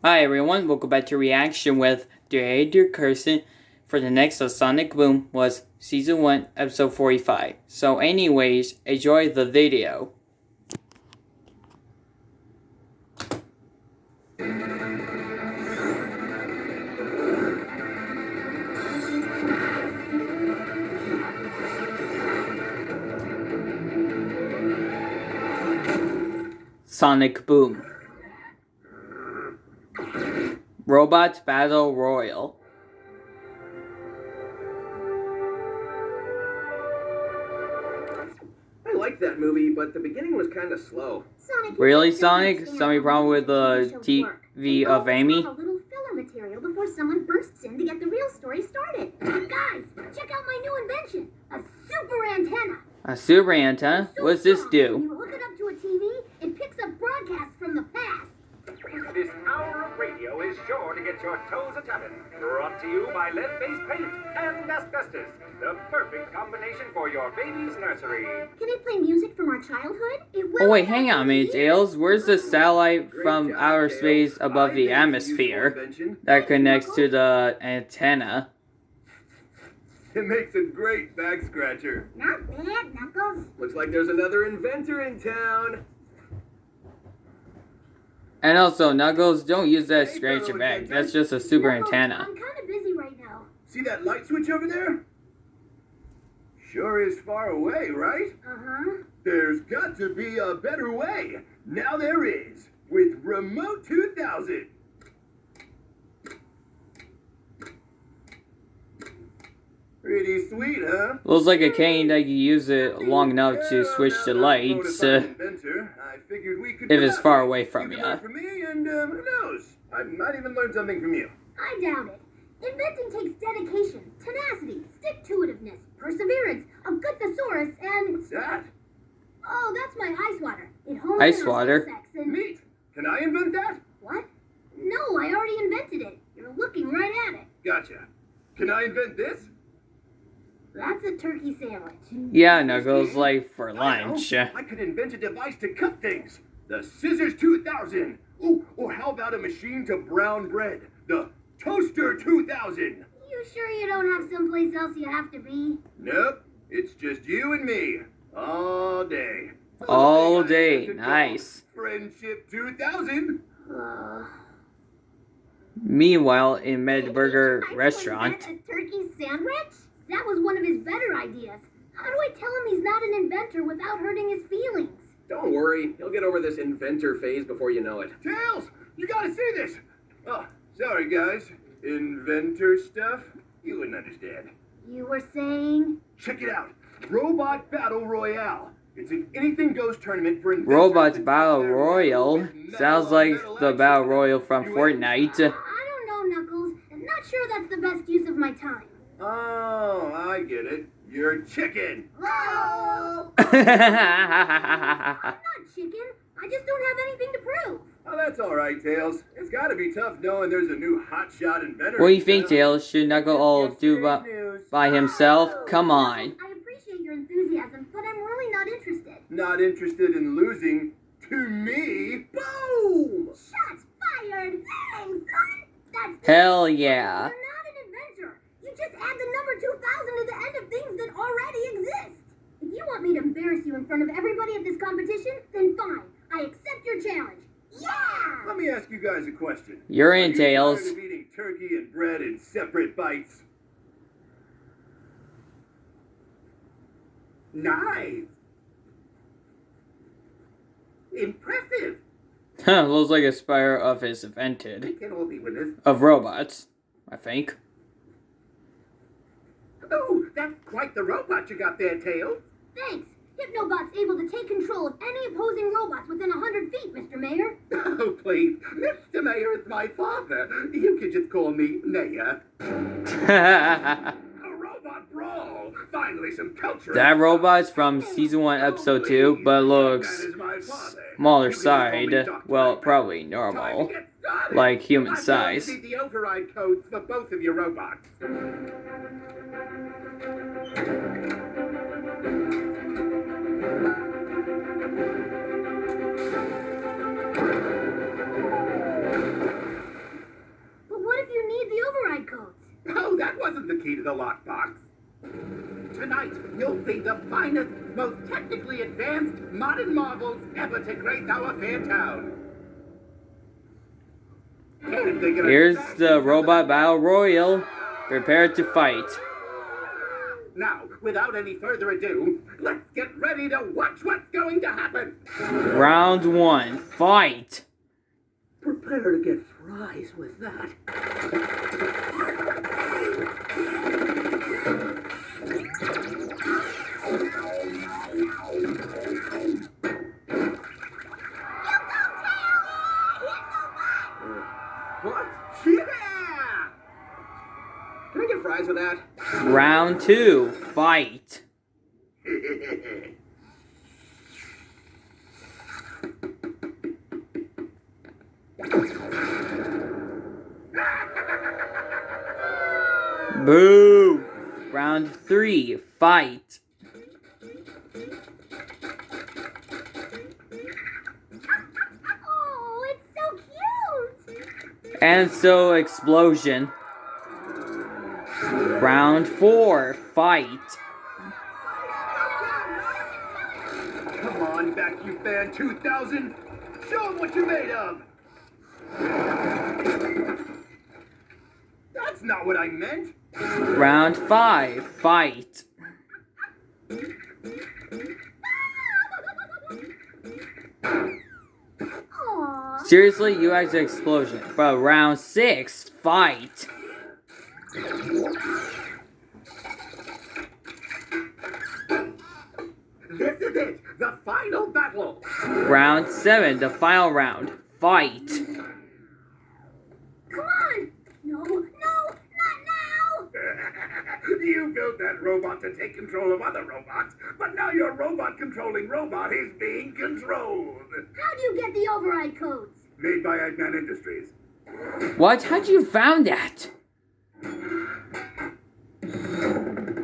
Hi everyone, welcome back to Reaction with Dear Carson. For the next Sonic Boom was Season 1, Episode 45. So anyways, enjoy the video. Sonic Boom. Robot Battle Royal. I liked that movie, but the beginning was kind of slow. Really, Sonic? Something problem with the TV of Amy? A little filler material before someone bursts in to get the real story started. Guys, check out my new invention, a super antenna. A super antenna? So What does this strong, do? When you hook it up to a TV, it picks up broadcasts from the past. This hour of radio is sure to get your toes a-tapping. Brought to you by lead-based paint and asbestos, the perfect combination for your baby's nursery. Can it play music from our childhood? It will. Oh wait, hang on a minute, Tails. Where's the satellite from outer space above the atmosphere that connects to the antenna? It makes a great back scratcher. Not bad, Knuckles. Looks like there's another inventor in town. And also, Knuckles, don't use that to scratch your back. That's just a super Knuckles, antenna. I'm kind of busy right now. See that light switch over there? Sure is far away, right? Uh-huh. There's got to be a better way. Now there is, with Remote 2000. Pretty sweet, huh? Looks like a cane that you use it long enough to switch the lights If it's far away from you. From me, and who knows? I might even learn something from you. I doubt it. Inventing takes dedication, tenacity, stick-to-itiveness, perseverance, a good thesaurus, and... What's that? Oh, that's my ice water. It hones Ice in on water? sex and... Neat. Can I invent that? What? No, I already invented it. You're looking right at it. Gotcha. Can I invent this? That's a turkey sandwich. Yeah, Knuckles, like for I know. lunch. I could invent a device to cut things. The Scissors 2000. Ooh, or how about a machine to brown bread? The Toaster 2000. You sure you don't have someplace else you have to be? Nope. It's just you and me. All day. All day, nice. Friendship 2000. Meanwhile, in Medburger I restaurant, invent a turkey sandwich? That was one of his better ideas. How do I tell him he's not an inventor without hurting his feelings? Don't worry. He'll get over this inventor phase before you know it. Tails, you gotta see this. Oh, sorry, guys. Inventor stuff? You wouldn't understand. You were saying? Check it out. Robot Battle Royale. It's an anything goes tournament for inventors. Robots Battle Royal sounds like the Battle Royal from Fortnite. I don't know, Knuckles. I'm not sure that's the best use of my time. Oh, I get it. You're chicken. Oh! I'm not chicken. I just don't have anything to prove. Oh, that's all right, Tails. It's got to be tough knowing there's a new hotshot inventor. What do you think, Tails? Should Knuckles all do by himself? Come on. I appreciate your enthusiasm, but I'm really not interested. Not interested in losing to me. Boom! Shots fired! Dang, son! That's Hell yeah. You're not an inventor. You just add the number 2000 to the end of things that already exist. If you want me to embarrass you in front of everybody at this competition, then fine. I accept your challenge. Yeah! Let me ask you guys a question. You're in, Are you Tails. tired of eating turkey and bread in separate bites? Nice. Impressive. Looks like a spire of his invented. We can all be winners. Of robots, I think. Oh, that's quite the robot you got there, Tails. Thanks. Hypnobot's able to take control of any opposing robots within 100 feet, Mr. Mayor. Oh, please. Mr. Mayor is my father. You can just call me Mayor. A robot brawl. Finally, some culture. That robot's from Season 1, Episode 2, but looks smaller side. Well, probably normal. Like human size. See the override codes for both of your robots. the lockbox. Tonight, you'll see the finest, most technically advanced modern marvels ever to grace our fair town. Here's the Robot Battle Royal. Prepare to fight. Now, without any further ado, let's get ready to watch what's going to happen. Round 1. Fight. Prepare to get fries with that. What? Yeah! Can I get fries with that? Round 2. Fight. Boo! Round 3. Fight. Oh, it's so cute! And so explosion. Round 4. Fight. Come on, Vacuum Fan 2000! Show them what you're made of! That's not what I meant! Round 5. Fight. Aww. Seriously, you had an explosion. But round 6. Fight. This is it! The final battle! Round 7. The final round. Fight. Come on! No, not now! You built that robot to take control of other robots, but now your robot-controlling robot is being controlled! How do you get the override codes? Made by Eggman Industries. What? How'd you found that?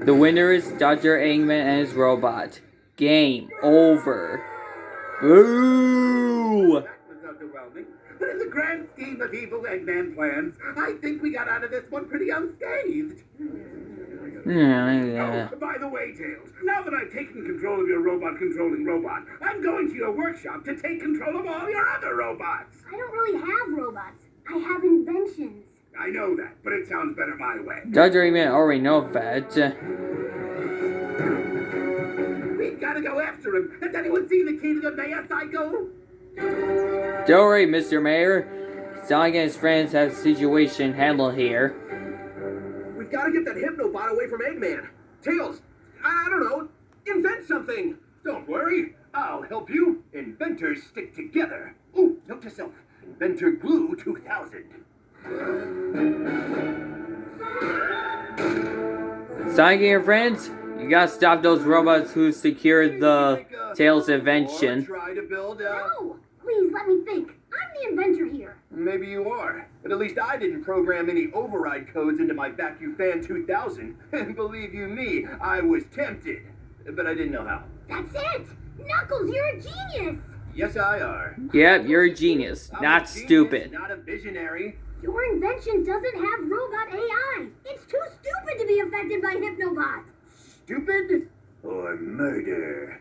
The winner is Dr. Eggman and his robot. Game over. Boo! That was underwhelming. But in the grand scheme of evil Eggman plans, I think we got out of this one pretty unscathed. Yeah. Oh, by the way, Tails, now that I've taken control of your robot-controlling robot, I'm going to your workshop to take control of all your other robots. I don't really have robots. I have inventions. I know that, but it sounds better my way. Dr. Eggman already knows that. We've got to go after him. Has anyone seen the key to the Maya cycle? Don't worry, Mr. Mayor. Sonic and his friends have the situation handled here. We've got to get that Hypnobot away from Eggman. Tails, I don't know, invent something. Don't worry, I'll help you. Inventors stick together. Ooh, note to self, Inventor Glue 2000. Sonic and your friends, you gotta stop those robots who secured the Tails invention. Or try to build a... No! Please let me think. I'm the inventor here. Maybe you are, but at least I didn't program any override codes into my Vacuum Fan 2000. And believe you me, I was tempted, but I didn't know how. That's it! Knuckles, you're a genius! Yes, I are. Yep, you're a genius, I'm not a genius, stupid. Not a visionary. Your invention doesn't have robot AI. It's too stupid to be affected by Hypnobot. Stupid or murder?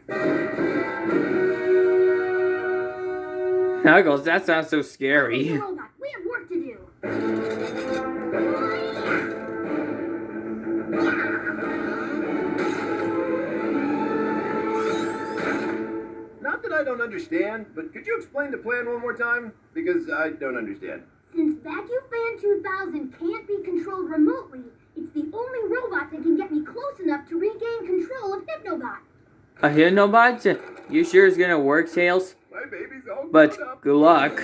Knuckles, that sounds so scary. Robot, we have work to do. Not that I don't understand, but could you explain the plan one more time? Because I don't understand. Since Vacuum Fan 2000 can't be controlled remotely, it's the only robot that can get me close enough to regain control of Hypnobot. A Hypnobot? You sure it's gonna work, Tails? My baby's all grown But up. good luck.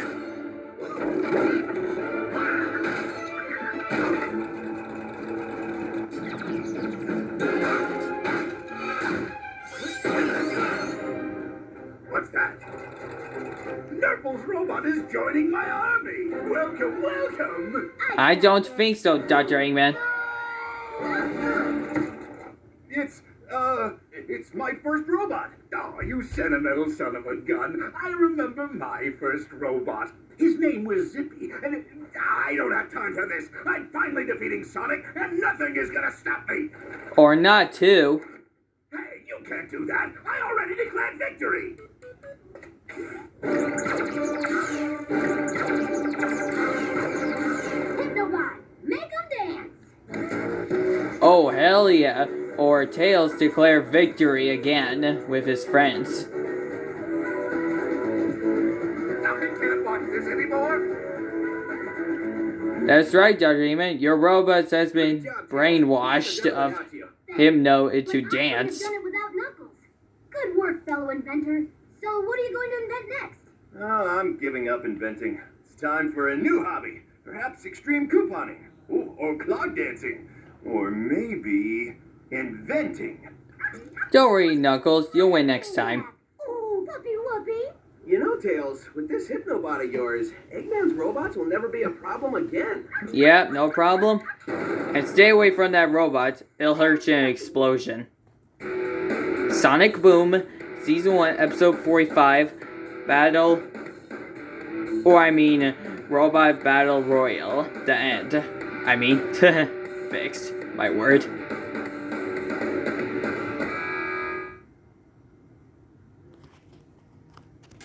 What's that? Nurple's robot is joining my army. Welcome, welcome. I don't think so, Dr. Eggman. It's my first robot. Oh, you sentimental son of a gun. I remember my first robot. His name was Zippy, and I don't have time for this. I'm finally defeating Sonic, and nothing is gonna stop me. Or not, too. Hey, you can't do that. I already declared victory. Hypnobot, make them dance. Oh, hell yeah. Or Tails declare victory again with his friends. Now I can't watch this anymore. That's right, Dr. Eamon. Your robot has been brainwashed of Hypno into But I dance. could have done it without Knuckles. Good work, fellow inventor. So what are you going to invent next? Oh, I'm giving up inventing. It's time for a new hobby. Perhaps extreme couponing. Ooh, or clog dancing. Or maybe inventing. Don't worry, Knuckles. You'll win next time. Oh, puppy whoopee. You know, Tails, with this Hypnobot of yours, Eggman's robots will never be a problem again. Yeah, no problem. And stay away from that robot. It'll hurt you in an explosion. Sonic Boom, Season 1, Episode 45, Robot Battle Royale. The end. Fixed. My word.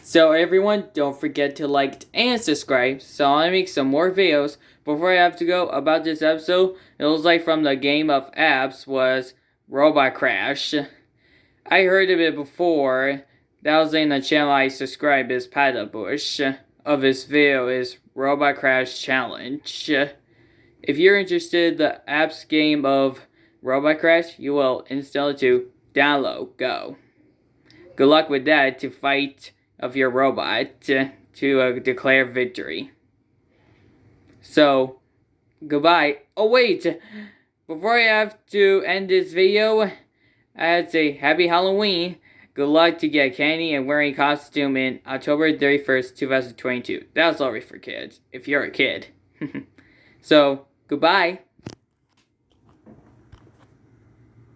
So everyone, don't forget to like and subscribe so I make some more videos. Before I have to go about this episode, it looks like from the game of apps was Robot Crash. I heard of it before. That was in the channel I subscribed is Bush. Of this video is Robot Crash Challenge. If you're interested in the apps game of Robot Crash, you will install it to download. Go. Good luck with that to fight of your robot to declare victory. So, goodbye. Oh wait, before I have to end this video, I'd say happy Halloween. Good luck to get candy and wearing costume in October 31st, 2022. That's already for kids, if you're a kid. So, goodbye.